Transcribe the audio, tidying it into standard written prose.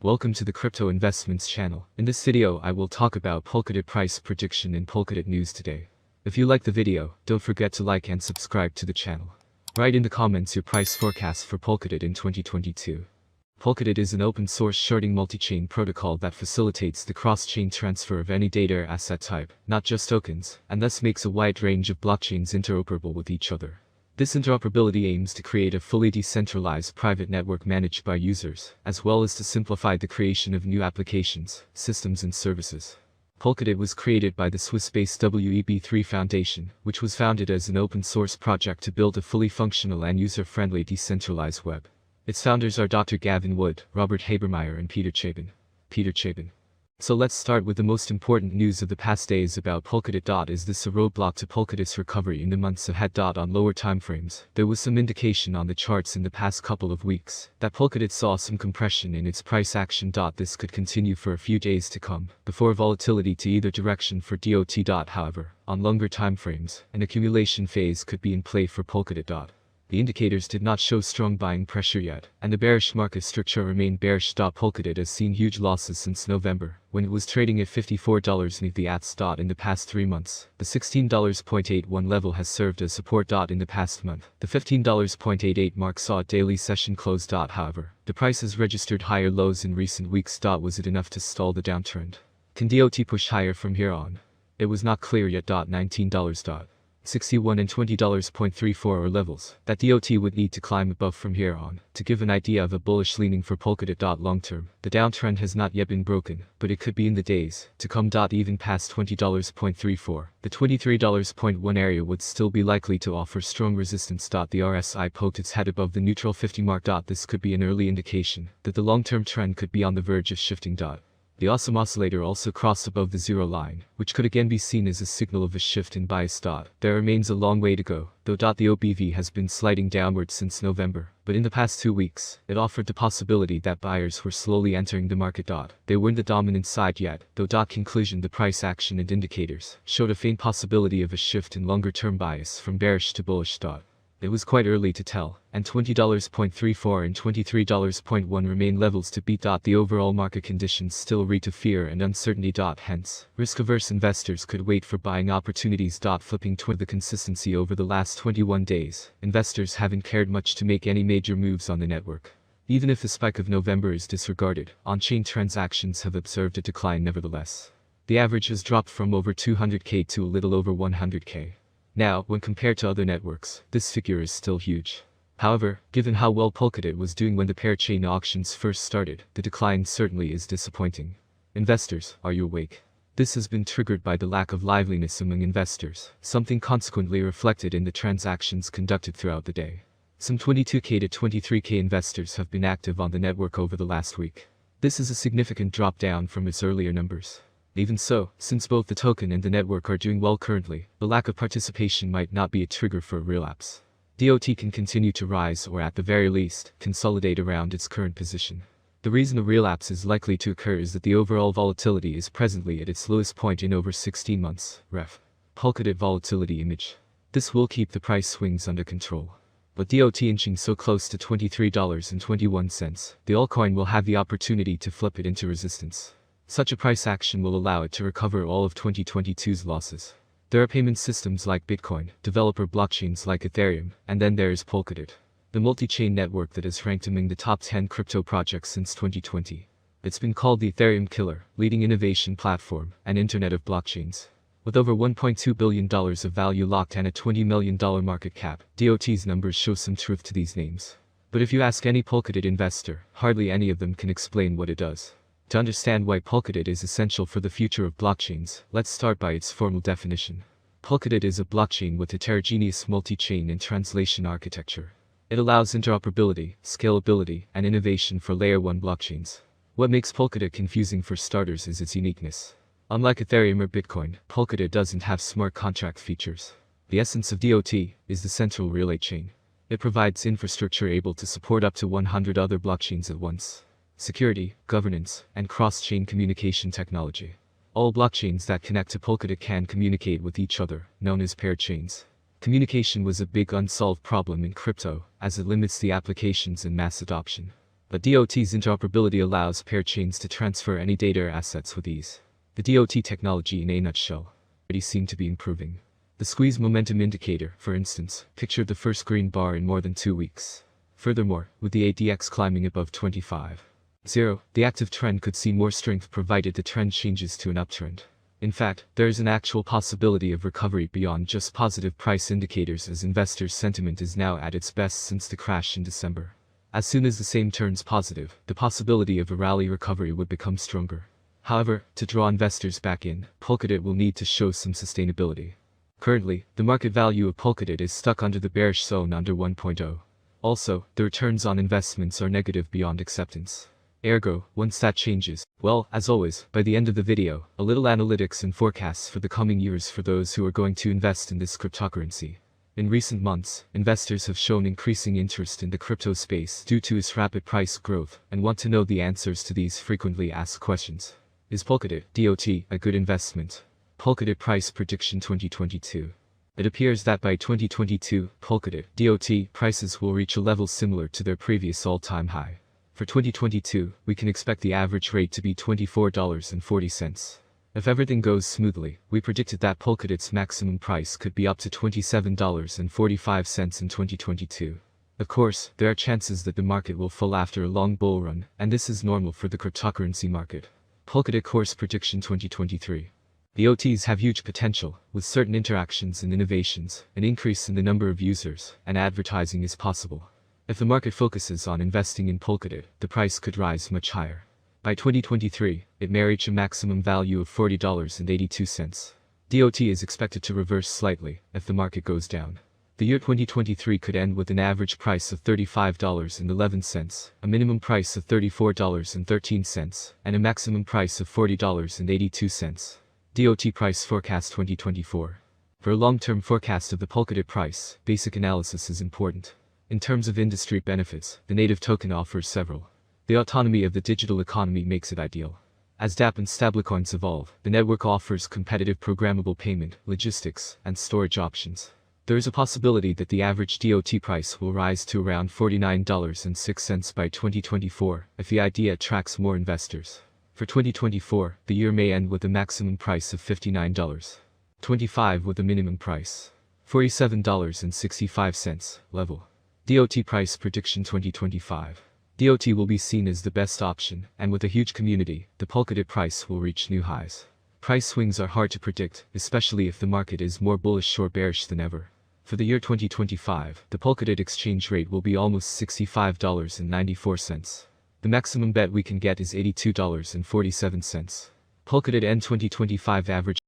Welcome to the Crypto Investments channel. In this video, I will talk about Polkadot price prediction and Polkadot news today. If you like the video, don't forget to like and subscribe to the channel. Write in the comments your price forecast for Polkadot in 2022. Polkadot is an open-source sharding multi-chain protocol that facilitates the cross-chain transfer of any data or asset type, not just tokens, and thus makes a wide range of blockchains interoperable with each other. This interoperability aims to create a fully decentralized private network managed by users, as well as to simplify the creation of new applications, systems and services. Polkadot was created by the Swiss-based WEB3 Foundation, which was founded as an open-source project to build a fully functional and user-friendly decentralized web. Its founders are Dr. Gavin Wood, Robert Habermeyer and Peter Chapin. So let's start with the most important news of the past days about Polkadot. Is this a roadblock to Polkadot's recovery in the months ahead? On lower timeframes, there was some indication on the charts in the past couple of weeks that Polkadot saw some compression in its price action. This could continue for a few days to come, before volatility to either direction for DOT. However, on longer timeframes, an accumulation phase could be in play for Polkadot. The indicators did not show strong buying pressure yet, and the bearish market structure remained bearish. Polkadot has seen huge losses since November, when it was trading at $54 near the ATS. In the past 3 months, the $16.81 level has served as support. In the past month, the $15.88 mark saw a daily session close. However, the price has registered higher lows in recent weeks. Was it enough to stall the downtrend? Can DOT push higher from here on? It was not clear yet. $19. $61 and $20.34 are levels that DOT would need to climb above from here on to give an idea of a bullish leaning for Polkadot. Long term, the downtrend has not yet been broken, but it could be in the days to come. Even past $20.34, the $23.1 area would still be likely to offer strong resistance. The RSI poked its head above the neutral 50 mark. This could be an early indication that the long-term trend could be on the verge of shifting. The awesome oscillator also crossed above the zero line, which could again be seen as a signal of a shift in bias. There remains a long way to go, though. The OBV has been sliding downward since November, but in the past 2 weeks, it offered the possibility that buyers were slowly entering the market. They weren't the dominant side yet, though. Conclusion: the price action and indicators showed a faint possibility of a shift in longer-term bias from bearish to bullish. It was quite early to tell, and $20.34 and $23.1 remain levels to beat. The overall market conditions still read to fear and uncertainty. Hence, risk-averse investors could wait for buying opportunities. Flipping toward the consistency over the last 21 days, investors haven't cared much to make any major moves on the network. Even if the spike of November is disregarded, on-chain transactions have observed a decline nevertheless. The average has dropped from over 200K to a little over 100K. Now, when compared to other networks, this figure is still huge. However, given how well Polkadot was doing when the pair-chain auctions first started, the decline certainly is disappointing. Investors, are you awake? This has been triggered by the lack of liveliness among investors, something consequently reflected in the transactions conducted throughout the day. Some 22K to 23K investors have been active on the network over the last week. This is a significant drop down from its earlier numbers. Even so, since both the token and the network are doing well currently, the lack of participation might not be a trigger for a relapse. DOT can continue to rise or at the very least, consolidate around its current position. The reason a relapse is likely to occur is that the overall volatility is presently at its lowest point in over 16 months. Ref. Polkadot volatility image. This will keep the price swings under control. But DOT inching so close to $23.21, the altcoin will have the opportunity to flip it into resistance. Such a price action will allow it to recover all of 2022's losses. There are payment systems like Bitcoin, developer blockchains like Ethereum, and then there is Polkadot, the multi-chain network that has ranked among the top 10 crypto projects since 2020. It's been called the Ethereum killer, leading innovation platform, and Internet of Blockchains. With over $1.2 billion of value locked and a $20 million market cap, DOT's numbers show some truth to these names. But if you ask any Polkadot investor, hardly any of them can explain what it does. To understand why Polkadot is essential for the future of blockchains, let's start by its formal definition. Polkadot is a blockchain with heterogeneous multi-chain and translation architecture. It allows interoperability, scalability, and innovation for Layer 1 blockchains. What makes Polkadot confusing for starters is its uniqueness. Unlike Ethereum or Bitcoin, Polkadot doesn't have smart contract features. The essence of DOT is the central relay chain. It provides infrastructure able to support up to 100 other blockchains at once. Security, governance, and cross-chain communication technology. All blockchains that connect to Polkadot can communicate with each other, known as paired chains. Communication was a big unsolved problem in crypto, as it limits the applications and mass adoption. But DOT's interoperability allows pair chains to transfer any data or assets with ease. The DOT technology in a nutshell already seemed to be improving. The squeeze momentum indicator, for instance, pictured the first green bar in more than 2 weeks. Furthermore, with the ADX climbing above 25.0, the active trend could see more strength provided the trend changes to an uptrend. In fact, there is an actual possibility of recovery beyond just positive price indicators, as investors' sentiment is now at its best since the crash in December. As soon as the same turns positive, the possibility of a rally recovery would become stronger. However, to draw investors back in, Polkadot will need to show some sustainability. Currently, the market value of Polkadot is stuck under the bearish zone under 1.0. Also, the returns on investments are negative beyond acceptance. Ergo, once that changes, well, as always, by the end of the video, a little analytics and forecasts for the coming years for those who are going to invest in this cryptocurrency. In recent months, investors have shown increasing interest in the crypto space due to its rapid price growth and want to know the answers to these frequently asked questions. Is Polkadot, DOT, a good investment? Polkadot Price Prediction 2022. It appears that by 2022, Polkadot, DOT, prices will reach a level similar to their previous all-time high. For 2022, we can expect the average rate to be $24.40. If everything goes smoothly, we predicted that Polkadot's maximum price could be up to $27.45 in 2022. Of course, there are chances that the market will fall after a long bull run, and this is normal for the cryptocurrency market. Polkadot Course Prediction 2023. The OTs have huge potential, with certain interactions and innovations, an increase in the number of users, and advertising is possible. If the market focuses on investing in Polkadot, the price could rise much higher. By 2023, it may reach a maximum value of $40.82. DOT is expected to reverse slightly if the market goes down. The year 2023 could end with an average price of $35.11, a minimum price of $34.13, and a maximum price of $40.82. DOT Price Forecast 2024. For a long-term forecast of the Polkadot price, basic analysis is important. In terms of industry benefits, the native token offers several. The autonomy of the digital economy makes it ideal. As dApp and stablecoins evolve, the network offers competitive programmable payment, logistics, and storage options. There is a possibility that the average DOT price will rise to around $49.06 by 2024 if the idea attracts more investors. For 2024, the year may end with a maximum price of $59.25 with a minimum price $47.65 level. DOT Price Prediction 2025. DOT will be seen as the best option, and with a huge community, the Polkadot price will reach new highs. Price swings are hard to predict, especially if the market is more bullish or bearish than ever. For the year 2025, the Polkadot exchange rate will be almost $65.94. The maximum bet we can get is $82.47. Polkadot N 2025 average